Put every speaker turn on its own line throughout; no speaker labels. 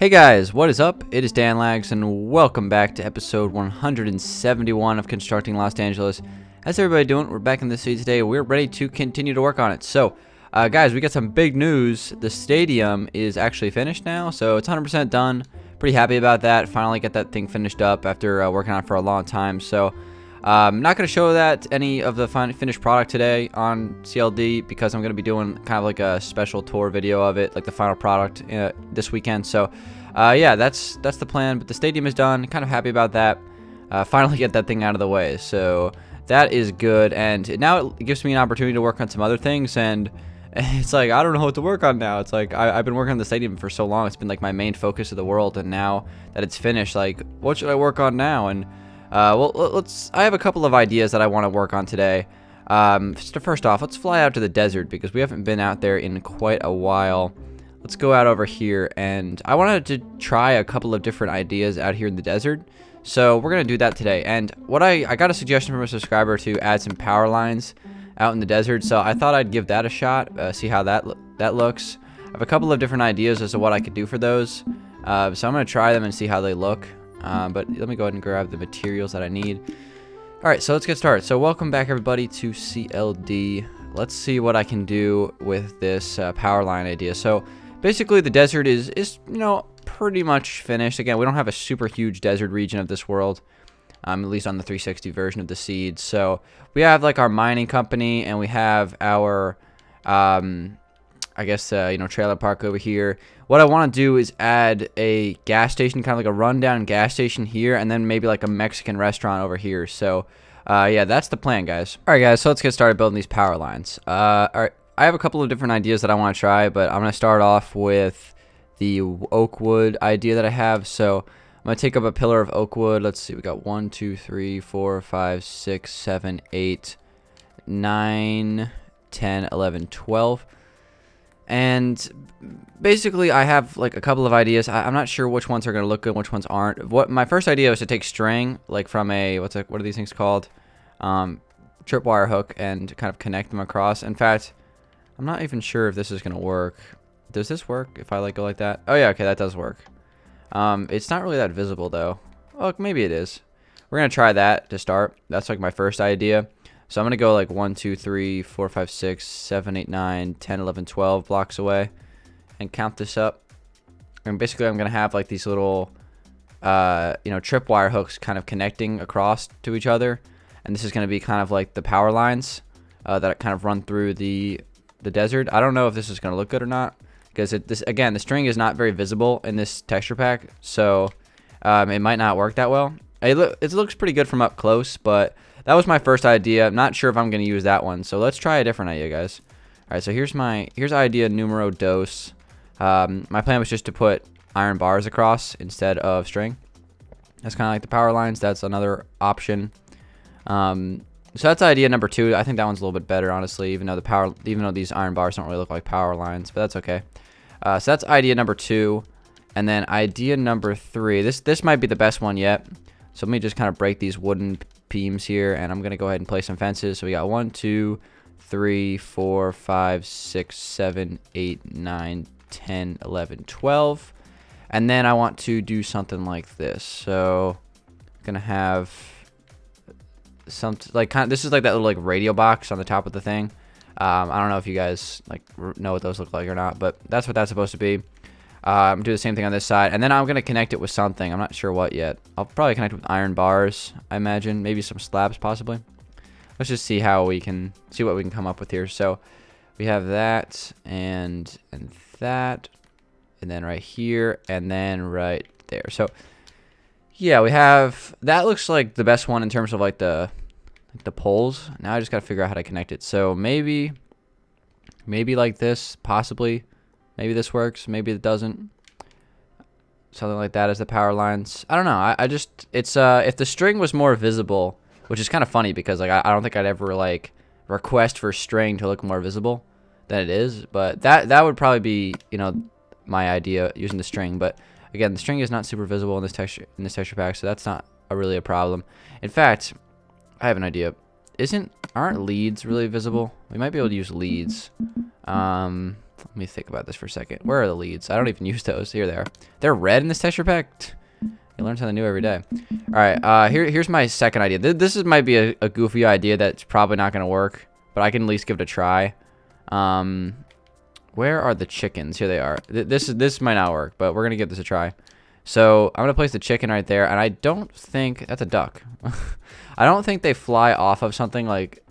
Hey guys, what is up? It is Danlags, and welcome back to episode 171 of Constructing Los Angeles. How's everybody doing? We're back in the city today. We're ready to continue to work on it. So, guys, we got some big news. The stadium is actually finished now, so it's 100% done. Pretty happy about that. Finally get that thing finished up after working on it for a long time. So, I'm not going to show any of the finished product today on CLD because I'm going to be doing kind of like a special tour video of it, like the final product this weekend. So, yeah, that's the plan. But the stadium is done. Kind of happy about that. Finally get that thing out of the way. So that is good. And now it gives me an opportunity to work on some other things. And it's like I don't know what to work on now. It's like I've been working on the stadium for so long. It's been like my main focus of the world. And now that it's finished, like what should I work on now? And well, I have a couple of ideas that I want to work on today. First off, let's fly out to the desert because we haven't been out there in quite a while. Let's go out over here, and I wanted to try a couple of different ideas out here in the desert. So we're gonna do that today. And what I got a suggestion from a subscriber to add some power lines out in the desert. So I thought I'd give that a shot, see how that looks. I have a couple of different ideas as to what I could do for those. So I'm gonna try them and see how they look. But let me go ahead and grab the materials that I need. Alright, so let's get started. So welcome back everybody to CLD. Let's see what I can do with this power line idea. So basically the desert is you know, pretty much finished. Again, we don't have a super huge desert region of this world, at least on the 360 version of the seed. So we have like our mining company, and we have our I guess, you know, trailer park over here. What I want to do is add a gas station, kind of like a rundown gas station here, and then maybe like a Mexican restaurant over here. So, yeah, that's the plan, guys. All right, guys, so let's get started building these power lines. All right, I have a couple of different ideas that I want to try, but I'm going to start off with the oak wood idea that I have. So I'm going to take up a pillar of oak wood. Let's see, we got 1, 2, 3, 4, 5, 6, 7, 8, 9, 10, 11, 12. And basically I have like a couple of ideas. I'm not sure which ones are going to look good, which ones aren't. What my first idea was to take string, like from a what are these things called, tripwire hook, and kind of connect them across. In fact, I'm not even sure if this is going to work. Does this work if I like go like that? Oh yeah, okay, that does work. It's not really that visible though. Oh, maybe it is. We're going to try that to start. That's like my first idea. So I'm going to go like 1, 2, 3, 4, 5, 6, 7, 8, 9, 10, 11, 12 blocks away and count this up. And basically I'm going to have like these little, you know, tripwire hooks kind of connecting across to each other. And this is going to be kind of like the power lines that kind of run through the desert. I don't know if this is going to look good or not because again, the string is not very visible in this texture pack. So it might not work that well. It looks pretty good from up close, but that was my first idea. I'm not sure if I'm going to use that one. So let's try a different idea, guys. All right, so here's idea numero dos. My plan was just to put iron bars across instead of string. That's kind of like the power lines. That's another option. So that's idea number 2. I think that one's a little bit better, honestly, even though these iron bars don't really look like power lines, but that's okay. So that's idea number 2. And then idea number 3. This might be the best one yet. So let me just kind of break these wooden beams here, and I'm going to go ahead and place some fences. So we got 1, 2, 3, 4, 5, 6, 7, 8, 9, 10, 11, 12. And then I want to do something like this. So I'm going to have something like this is like that little like radio box on the top of the thing. I don't know if you guys like know what those look like or not, but that's what that's supposed to be. I'm gonna do the same thing on this side, and then I'm gonna connect it with something. I'm not sure what yet. I'll probably connect it with iron bars, I imagine, maybe some slabs possibly. Let's just see what we can come up with here. So we have that and that, and then right here, and then right there. So yeah, we have that. Looks like the best one in terms of like the poles. Now I just gotta figure out how to connect it. So maybe like this, possibly. Maybe this works, maybe it doesn't. Something like that as the power lines. I don't know. I just it's if the string was more visible, which is kind of funny because like I don't think I'd ever like request for string to look more visible than it is, but that would probably be, you know, my idea using the string. But again, the string is not super visible in this texture pack, so that's not really a problem. In fact, I have an idea. Aren't leads really visible? We might be able to use leads. Let me think about this for a second. Where are the leads? I don't even use those. Here they are. They're red in this texture pack. You learn something new every day. All right, here's my second idea. Might be a goofy idea that's probably not gonna work, but I can at least give it a try. Where are the chickens? Here they are. This might not work, but we're gonna give this a try. So I'm gonna place the chicken right there, and I don't think that's a duck. I don't think they fly off of something like.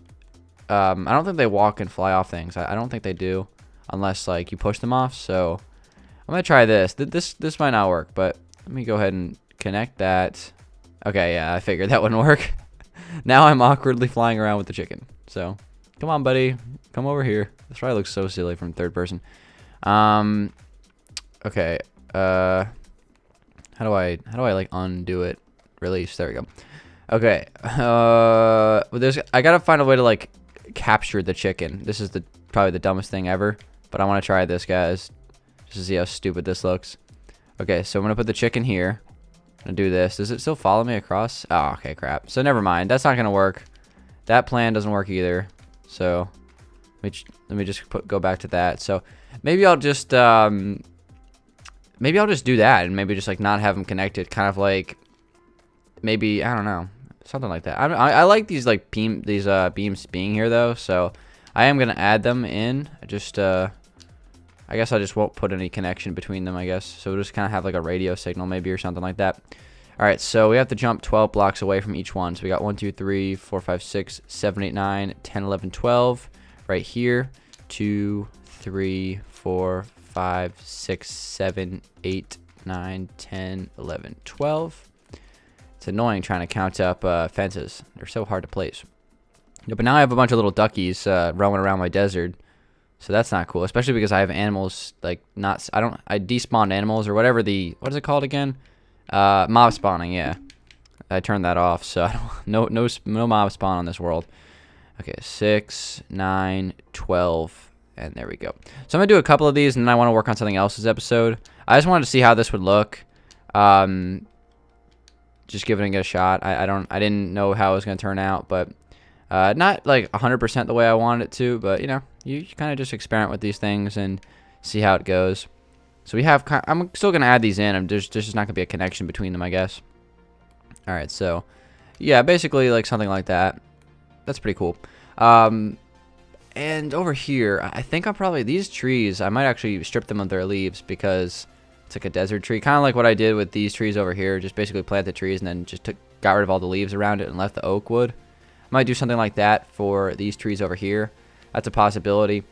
I don't think they walk and fly off things. I don't think they do, unless like you push them off. So I'm gonna try this. This might not work, but let me go ahead and connect that. Okay, yeah, I figured that wouldn't work. Now I'm awkwardly flying around with the chicken. So come on, buddy, come over here. This probably looks so silly from third person. Okay. How do I like undo it? Release. There we go. Okay. I gotta find a way to like capture the chicken. This is probably the dumbest thing ever, but I want to try this, guys, just to see how stupid this looks. Okay, so I'm gonna put the chicken here. I'm gonna do this. Does it still follow me across? Oh, okay, crap. So never mind. That's not gonna work. That plan doesn't work either. So let me just go back to that. So maybe I'll just do that, and maybe just like not have them connected. Kind of like maybe, I don't know, something like that. I like these like beams being here though. So I am gonna add them in. I guess I just won't put any connection between them, I guess. So we'll just kind of have like a radio signal maybe or something like that. All right, so we have to jump 12 blocks away from each one. So we got 1, 2, 3, 4, 5, 6, 7, 8, 9, 10, 11, 12 right here. 2, 3, 4, 5, 6, 7, 8, 9, 10, 11, 12. It's annoying trying to count up fences. They're so hard to place. Yeah, but now I have a bunch of little duckies roaming around my desert. So that's not cool, especially because I have animals like I despawned animals or whatever what is it called again? Mob spawning, yeah. I turned that off, so no mob spawn on this world. Okay, 6, 9, 12, and there we go. So I'm gonna do a couple of these, and then I want to work on something else this episode. I just wanted to see how this would look. Just giving it a shot. I didn't know how it was gonna turn out, but not like 100% the way I wanted it to, but you know, you kind of just experiment with these things and see how it goes. So I'm still gonna add these in. There's just not gonna be a connection between them, I guess. All right, so yeah, basically like something like that. That's pretty cool. And over here, I think these trees, I might actually strip them of their leaves because it's like a desert tree, kind of like what I did with these trees over here. Just basically planted trees and then just got rid of all the leaves around it and left the oak wood. Might do something like that for these trees over here. That's a possibility.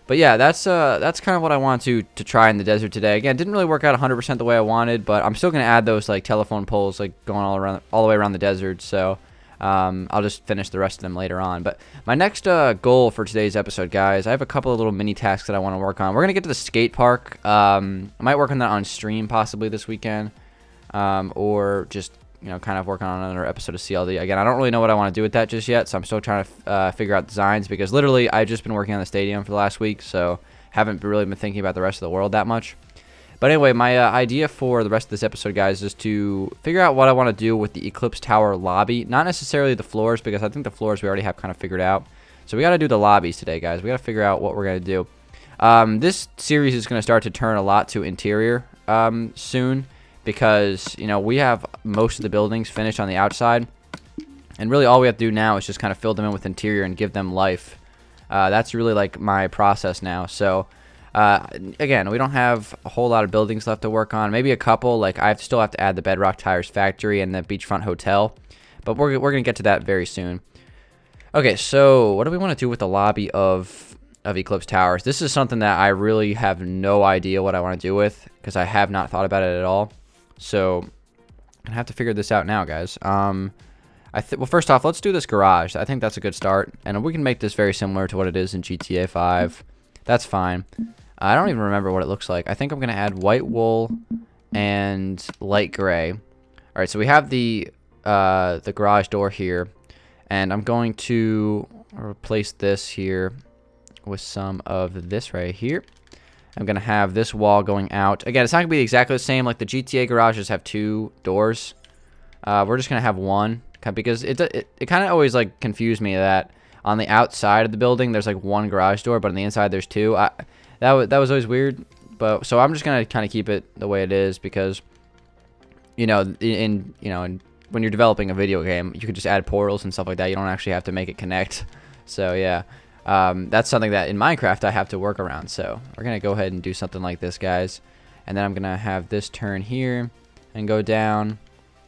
But yeah, that's kind of what I want to try in the desert today. Again, it didn't really work out 100% the way I wanted, but I'm still gonna add those like telephone poles like going all the way around the desert. So I'll just finish the rest of them later on. But my next goal for today's episode, guys, I have a couple of little mini tasks that I want to work on. We're gonna get to the skate park. I might work on that on stream possibly this weekend, or just kind of working on another episode of CLD. Again, I don't really know what I want to do with that just yet, so I'm still trying to figure out designs because literally I've just been working on the stadium for the last week, so haven't really been thinking about the rest of the world that much. But anyway, my idea for the rest of this episode, guys, is to figure out what I want to do with the Eclipse Tower lobby. Not necessarily the floors, because I think the floors we already have kind of figured out. So we got to do the lobbies today, guys. We got to figure out what we're going to do. This series is going to start to turn a lot to interior soon, because we have most of the buildings finished on the outside, and really all we have to do now is just kind of fill them in with interior and give them life. That's really like my process now. So again, we don't have a whole lot of buildings left to work on. Maybe a couple. Like I still have to add the Bedrock Tires factory and the Beachfront Hotel, but we're gonna get to that very soon. Okay, so what do we want to do with the lobby of Eclipse Towers? This is something that I really have no idea what I want to do with, because I have not thought about it at all. So I'm gonna have to figure this out now, guys. Well, first off, let's do this garage. I think that's a good start, and we can make this very similar to what it is in GTA 5. That's fine. I don't even remember what it looks like. I think I'm gonna add white wool and light gray. All right, so we have the garage door here, and I'm going to replace this here with some of this right here. I'm going to have this wall going out. Again, it's not going to be exactly the same. Like the GTA garages have 2 doors. We're just going to have one, because it kind of always like confused me that on the outside of the building there's like 1 garage door, but on the inside there's 2. that was always weird. But so I'm just gonna kind of keep it the way it is because, in when you're developing a video game, you could just add portals and stuff like that. You don't actually have to make it connect. So yeah, that's something that in Minecraft I have to work around. So we're gonna go ahead and do something like this, guys. And then I'm gonna have this turn here and go down.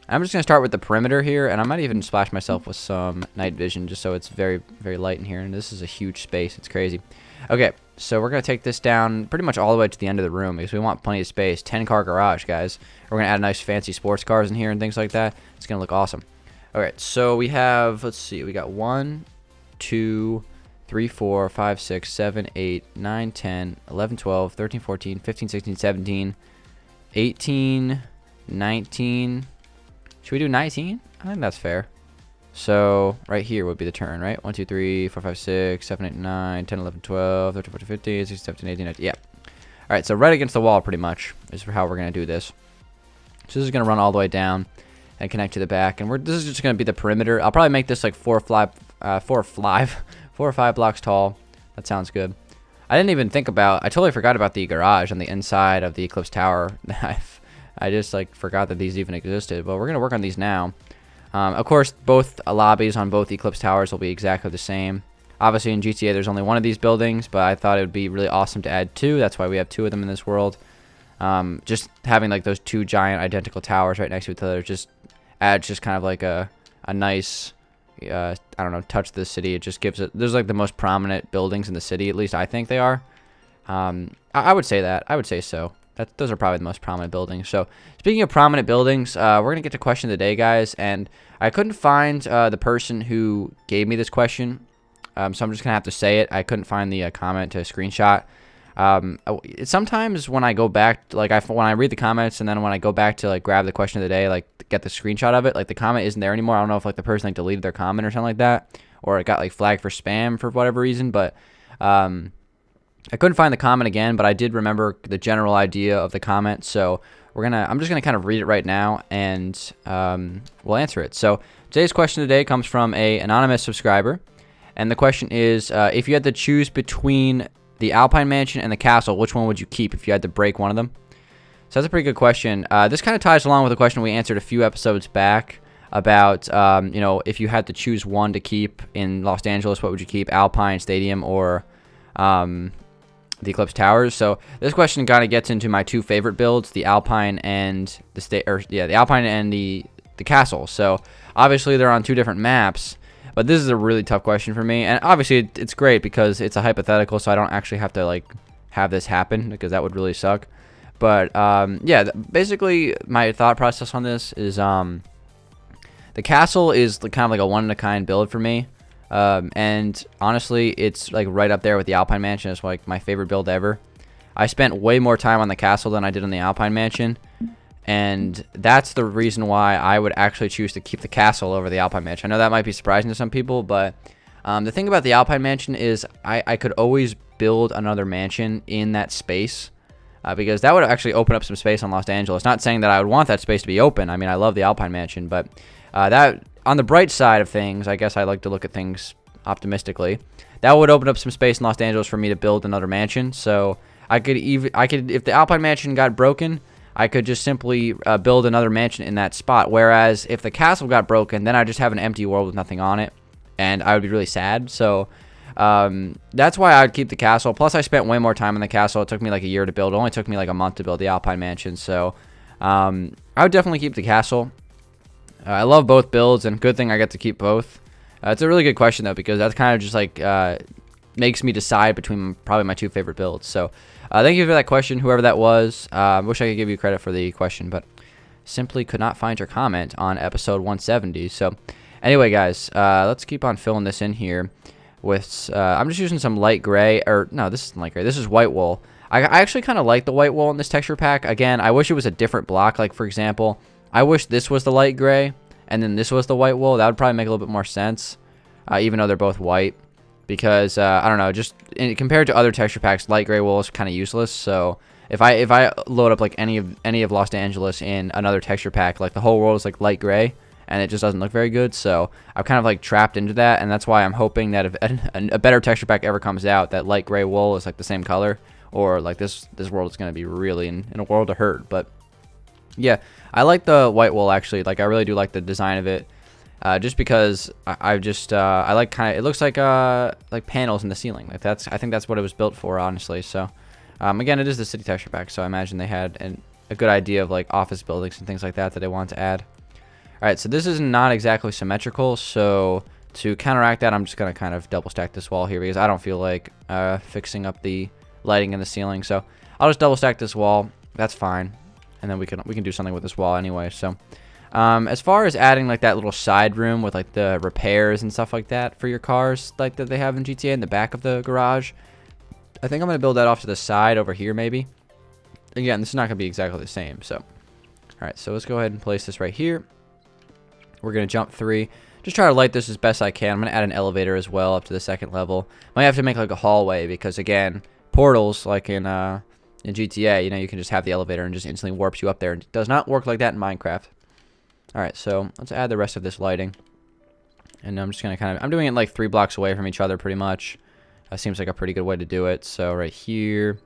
I'm just gonna start with the perimeter here, and I might even splash myself with some night vision just so it's very, very light in here. And this is a huge space. It's crazy. Okay, so we're gonna take this down pretty much all the way to the end of the room because we want plenty of space. 10-car garage, guys. We're gonna add nice fancy sports cars in here and things like that. It's gonna look awesome. All right, so we have, let's see, we got 1, 2, 3, 4, 5, 6, 7, 8, 9, 10, 11, 12, 13, 14, 15, 16, 17, 18, 19. Should we do 19? I think that's fair. So right here would be the turn, right? 1, 2, 3, 4, 5, 6, 7, 8, 9, 10, 11, 12, 13, 14, 15, 16, 17, 18, 19. Yeah. All right, so right against the wall pretty much is how we're going to do this. So this is going to run all the way down and connect to the back. And this is just going to be the perimeter. I'll probably make this like 4 or 5 blocks tall. That sounds good. I totally forgot about the garage on the inside of the Eclipse Tower. I just like forgot that these even existed. But we're going to work on these now. Of course, both lobbies on both Eclipse Towers will be exactly the same. Obviously, in GTA, there's only one of these buildings, but I thought it would be really awesome to add 2. That's why we have 2 of them in this world. Just having like those 2 giant identical towers right next to each other just adds just kind of like a nice, I don't know, touch to the city. It just gives it. There's like the most prominent buildings in the city, at least I think they are. I would say that. I would say so. Those are probably the most prominent buildings. So, speaking of prominent buildings, we're going to get to question of the day, guys. And I couldn't find the person who gave me this question. So, I'm just going to have to say it. I couldn't find the comment to screenshot. Sometimes when I go back, like when I read the comments and then when I go back to like grab the question of the day, like get the screenshot of it, like the comment isn't there anymore. I don't know if like the person like deleted their comment or something like that. Or it got like flagged for spam for whatever reason. But I couldn't find the comment again, but I did remember the general idea of the comment, so I'm just gonna kind of read it right now, and we'll answer it. So today's question today comes from a anonymous subscriber, and the question is, if you had to choose between the Alpine Mansion and the castle, which one would you keep if you had to break one of them? So that's a pretty good question. This kind of ties along with the question we answered a few episodes back about, if you had to choose one to keep in Los Angeles, what would you keep, Alpine Stadium or the Eclipse Towers? So this question kind of gets into my 2 favorite builds, the Alpine and the Alpine and the castle. So obviously they're on 2 different maps, but this is a really tough question for me. And obviously it's great because it's a hypothetical, so I don't actually have to like have this happen because that would really suck. But yeah, basically my thought process on this is the castle is kind of like a one-of-a-kind build for me. And honestly, it's like right up there with the Alpine Mansion. It's like my favorite build ever. I spent way more time on the castle than I did on the Alpine Mansion, and that's the reason why I would actually choose to keep the castle over the Alpine Mansion. I know that might be surprising to some people, but the thing about the Alpine Mansion is I could always build another mansion in that space, because that would actually open up some space on Los Angeles. Not saying that I would want that space to be open. I mean, I love the Alpine Mansion, but that, on the bright side of things, I guess I like to look at things optimistically. That would open up some space in Los Angeles for me to build another mansion. So I could if the Alpine Mansion got broken, I could just simply build another mansion in that spot. Whereas if the castle got broken, then I just have an empty world with nothing on it, and I would be really sad. So that's why I'd keep the castle. Plus, I spent way more time in the castle. It took me like a year to build. It only took me like a month to build the Alpine Mansion. So I would definitely keep the castle. I love both builds, and good thing I get to keep both. It's a really good question, though, because that's kind of just like makes me decide between probably my 2 favorite builds. So thank you for that question, whoever that was. Wish I could give you credit for the question, but simply could not find your comment on episode 170. So anyway, guys, let's keep on filling this in here with I'm just using some light gray, or no, this isn't light gray. This is white wool. I actually kind of like the white wool in this texture pack. Again, I wish it was a different block. Like, for example, I wish this was the light gray and then this was the white wool. That would probably make a little bit more sense, even though they're both white. Because I don't know, just compared to other texture packs, light gray wool is kind of useless. So if I load up like any of Los Angeles in another texture pack, like the whole world is like light gray, and it just doesn't look very good. So I'm kind of like trapped into that, and that's why I'm hoping that if a better texture pack ever comes out, that light gray wool is like the same color, or like this world is going to be really in a world of hurt. But yeah, I like the white wool actually. Like I really do like the design of it. Just because I like kind of, it looks like panels in the ceiling. Like I think that's what it was built for, honestly. So again, it is the city texture pack, so I imagine they had a good idea of like office buildings and things like that they want to add. All right, so this is not exactly symmetrical, so to counteract that, I'm just gonna kind of double stack this wall here because I don't feel like fixing up the lighting in the ceiling. So I'll just double stack this wall. That's fine, and then we can do something with this wall anyway. So as far as adding like that little side room with like the repairs and stuff like that for your cars, like that they have in GTA in the back of the garage, I think I'm gonna build that off to the side over here maybe. Again, this is not gonna be exactly the same. So all right, so let's go ahead and place this right here. We're going to jump 3. Just try to light this as best I can. I'm going to add an elevator as well up to the 2nd level. Might have to make like a hallway because, again, portals like in GTA, you know, you can just have the elevator and just instantly warps you up there. It does not work like that in Minecraft. All right, so let's add the rest of this lighting. And I'm just going to I'm doing it like 3 blocks away from each other pretty much. That seems like a pretty good way to do it. So right here.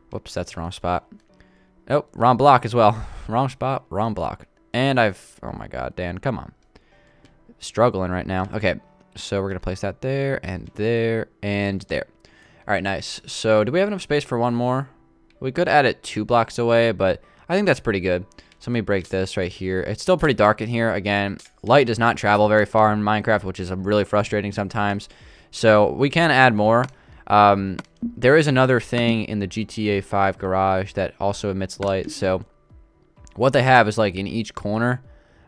Whoops, that's the wrong spot. Oh, wrong block as well. Wrong spot, wrong block. And oh my god, Dan, come on. Struggling right now. Okay, so we're going to place that there, and there, and there. All right, nice. So do we have enough space for one more? We could add it 2 blocks away, but I think that's pretty good. So let me break this right here. It's still pretty dark in here. Again, light does not travel very far in Minecraft, which is really frustrating sometimes. So we can add more. There is another thing in the GTA 5 garage that also emits light, so what they have is like in each corner,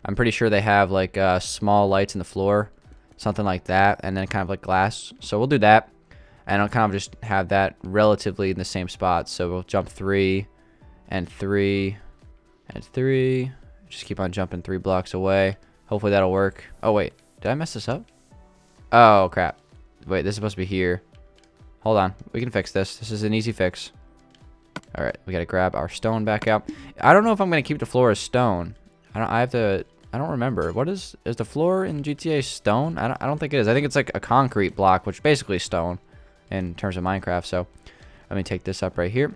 I'm pretty sure they have like small lights in the floor, something like that, and then kind of like glass. So we'll do that, and I'll kind of just have that relatively in the same spot. So we'll jump 3 and 3 and 3. Just keep on jumping 3 blocks away. Hopefully that'll work. Oh wait, did I mess this up? Oh crap. Wait, this is supposed to be here. Hold on, we can fix this. This is an easy fix. All right, we got to grab our stone back out. I don't know if I'm going to keep the floor as stone. I don't remember. What is the floor in GTA stone? I don't think it is. I think it's like a concrete block, which is basically stone in terms of Minecraft. So let me take this up right here.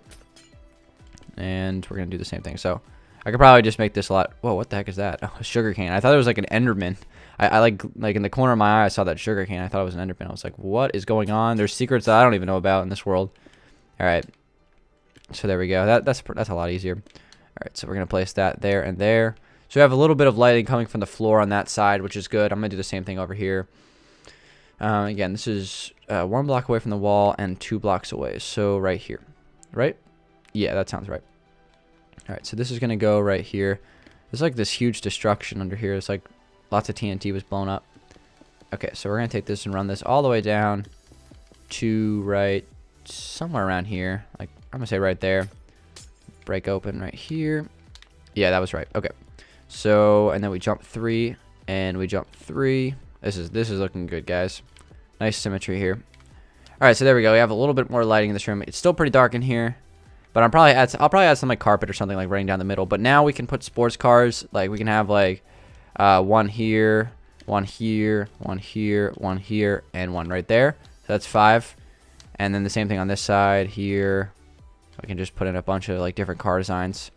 And we're going to do the same thing. So I could probably just make this a lot. Whoa, what the heck is that? Oh, a sugar cane. I thought it was like an Enderman. I like in the corner of my eye, I saw that sugar cane. I thought it was an Enderman. I was like, what is going on? There's secrets that I don't even know about in this world. All right. So there we go. That's a lot easier. All right, so we're going to place that there and there. So we have a little bit of lighting coming from the floor on that side, which is good. I'm going to do the same thing over here. Again, this is 1 block away from the wall and 2 blocks away. So right here. Right? Yeah, that sounds right. All right, so this is going to go right here. There's like this huge destruction under here. It's like lots of TNT was blown up. Okay, so we're going to take this and run this all the way down to right somewhere around here. Like, I'm going to say right there. Break open right here. Yeah, that was right. Okay. So, and then we jump 3, and we jump 3. This is looking good, guys. Nice symmetry here. All right, so there we go. We have a little bit more lighting in this room. It's still pretty dark in here, but I'll probably add some like carpet or something like running down the middle. But now we can put sports cars. Like we can have like one here, one here, one here, one here, and one right there. So that's 5. And then the same thing on this side here. I can just put in a bunch of like different car designs.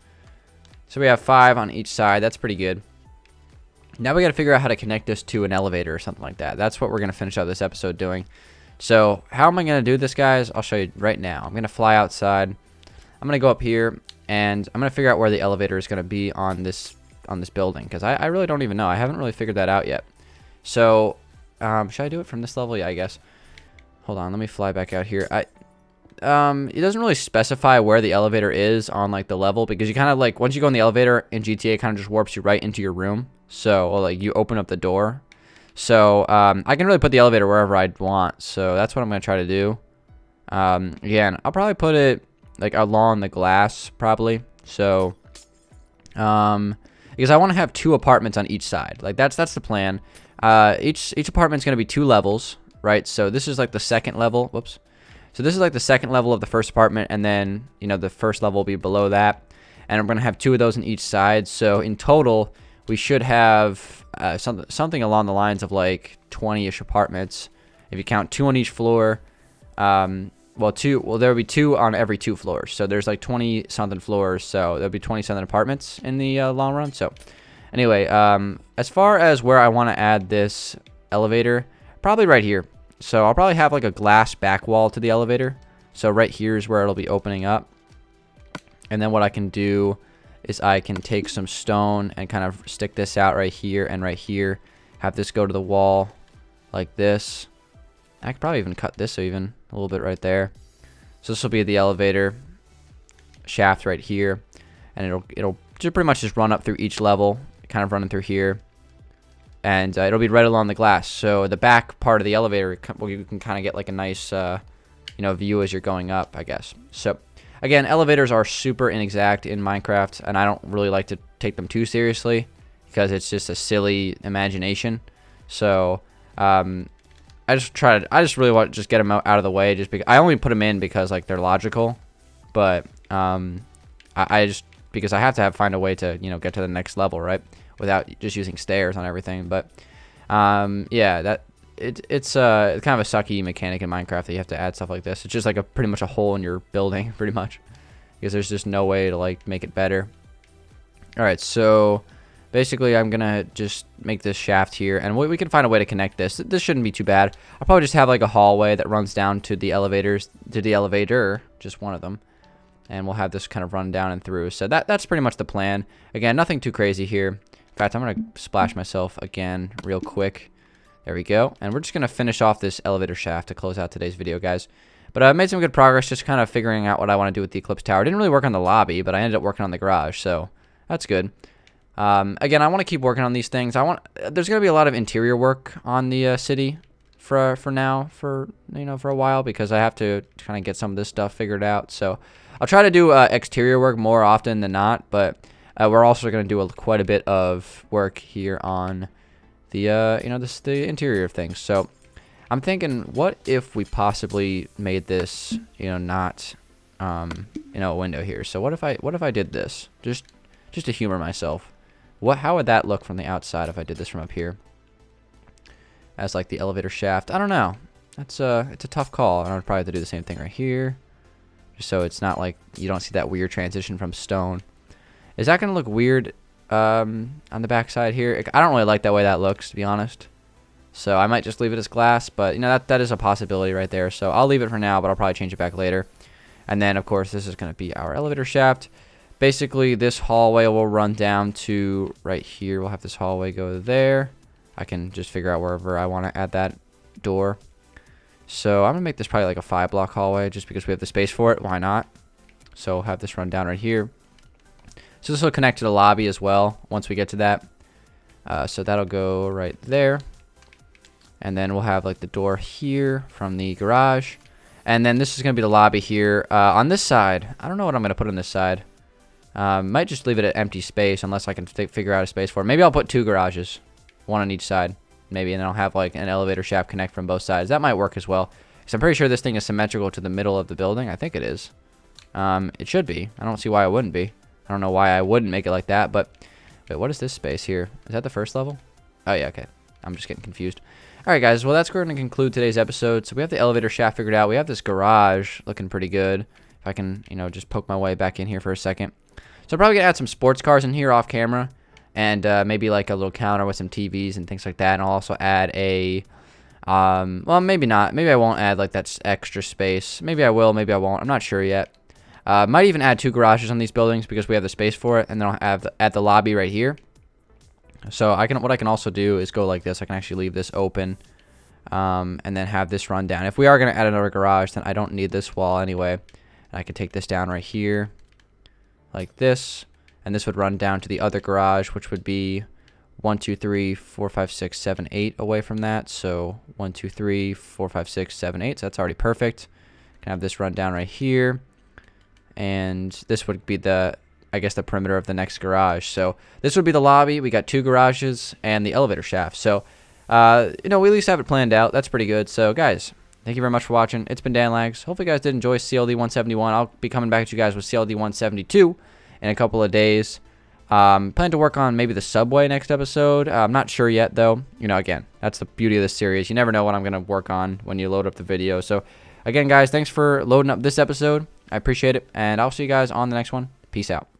So we have 5 on each side. That's pretty good. Now we got to figure out how to connect this to an elevator or something like that. That's what we're going to finish out this episode doing. So how am I going to do this, guys? I'll show you right now. I'm going to fly outside. I'm going to go up here, and I'm going to figure out where the elevator is going to be on this building, because I really don't even know. I haven't really figured that out yet. So should I do it from this level? Yeah, I guess. Hold on. Let me fly back out here. It doesn't really specify where the elevator is on like the level, because you kind of like once you go in the elevator in GTA, it kind of just warps you right into your room. So like you open up the door. So I can really put the elevator wherever I want. So that's what I'm gonna try to do. Again, I'll probably put it like along the glass probably. So because I want to have 2 apartments on each side. Like that's the plan. Each apartment's gonna be 2 levels, right? So this is like the 2nd level. Whoops. So this is like the 2nd level of the first apartment, and then, you know, the first level will be below that. And I'm going to have 2 of those on each side. So in total, we should have something along the lines of like 20-ish apartments. If you count 2 on each floor, well, there would be 2 on every 2 floors. So there's like 20 something floors. So there'll be 20 something apartments in the long run. So anyway, as far as where I want to add this elevator, probably right here. So I'll probably have like a glass back wall to the elevator. So right here is where it'll be opening up. And then what I can do is I can take some stone and kind of stick this out right here and right here. Have this go to the wall like this. I could probably even cut this even a little bit right there. So this will be the elevator shaft right here. And it'll just pretty much just run up through each level, kind of running through here. And it'll be right along the glass. So the back part of the elevator, well, you can kind of get like a nice, view as you're going up, I guess. So again, elevators are super inexact in Minecraft, and I don't really like to take them too seriously because it's just a silly imagination. So I just really want to just get them out of the way, just because I only put them in because like they're logical, but I just because I have to find a way to get to the next level, right? Without just using stairs on everything. But yeah, it's kind of a sucky mechanic in Minecraft that you have to add stuff like this. It's just like pretty much a hole in your building, pretty much, because there's just no way to like make it better. All right, so basically I'm gonna just make this shaft here, and we can find a way to connect this. This shouldn't be too bad. I'll probably just have like a hallway that runs down to the elevator, just one of them. And we'll have this kind of run down and through. So that's pretty much the plan. Again, nothing too crazy here. In fact, I'm going to splash myself again real quick. There we go. And we're just going to finish off this elevator shaft to close out today's video, guys. But I made some good progress just kind of figuring out what I want to do with the Eclipse Tower. Didn't really work on the lobby, but I ended up working on the garage. So that's good. Again, I want to keep working on these things. There's going to be a lot of interior work on the city for now, for a while, because I have to kind of get some of this stuff figured out. So I'll try to do exterior work more often than not, but we're also going to do quite a bit of work here on the the interior of things. So I'm thinking, what if we possibly made this not a window here? So what if I did this just to humor myself? How would that look from the outside if I did this from up here as like the elevator shaft? I don't know. It's a tough call, and I would probably have to do the same thing right here. So it's not like you don't see that weird transition from stone. Is that going to look weird on the back side here? I don't really like that way that looks, to be honest. So I might just leave it as glass, but that is a possibility right there. So I'll leave it for now, but I'll probably change it back later. And then, of course, this is going to be our elevator shaft. Basically, this hallway will run down to right here. We'll have this hallway go there. I can just figure out wherever I want to add that door. So I'm going to make this probably like a 5-block hallway just because we have the space for it. Why not? So we'll have this run down right here. So this will connect to the lobby as well once we get to that. So that'll go right there. And then we'll have like the door here from the garage. And then this is going to be the lobby here. On this side, I don't know what I'm going to put on this side. Might just leave it at empty space unless I can figure out a space for it. Maybe I'll put 2 garages, one on each side. Maybe, and then I'll have like an elevator shaft connect from both sides. That might work as well. Because I'm pretty sure this thing is symmetrical to the middle of the building. I think it is. It should be. I don't see why it wouldn't be. I don't know why I wouldn't make it like that, but wait, what is this space here? Is that the first level? Oh yeah, okay. I'm just getting confused. Alright guys, well that's going to conclude today's episode. So we have the elevator shaft figured out. We have this garage looking pretty good. If I can, just poke my way back in here for a second. So I'm probably going to add some sports cars in here off camera. And maybe like a little counter with some TVs and things like that. And I'll also add a, well, maybe not. Maybe I won't add like that extra space. Maybe I will, maybe I won't. I'm not sure yet. Might even add 2 garages on these buildings because we have the space for it. And then I'll have at the lobby right here. So what I can also do is go like this. I can actually leave this open and then have this run down. If we are going to add another garage, then I don't need this wall anyway. And I can take this down right here like this. And this would run down to the other garage, which would be 1, 2, 3, 4, 5, 6, 7, 8 away from that. So 1, 2, 3, 4, 5, 6, 7, 8. So that's already perfect. Can have this run down right here. And this would be the perimeter of the next garage. So this would be the lobby. We got 2 garages and the elevator shaft. So, we at least have it planned out. That's pretty good. So, guys, thank you very much for watching. It's been Danlags. Hopefully, you guys did enjoy CLD 171. I'll be coming back at you guys with CLD 172 in a couple of days. Plan to work on maybe the subway next episode. I'm not sure yet, though. Again, that's the beauty of this series. You never know what I'm going to work on when you load up the video. So, again, guys, thanks for loading up this episode. I appreciate it, and I'll see you guys on the next one. Peace out.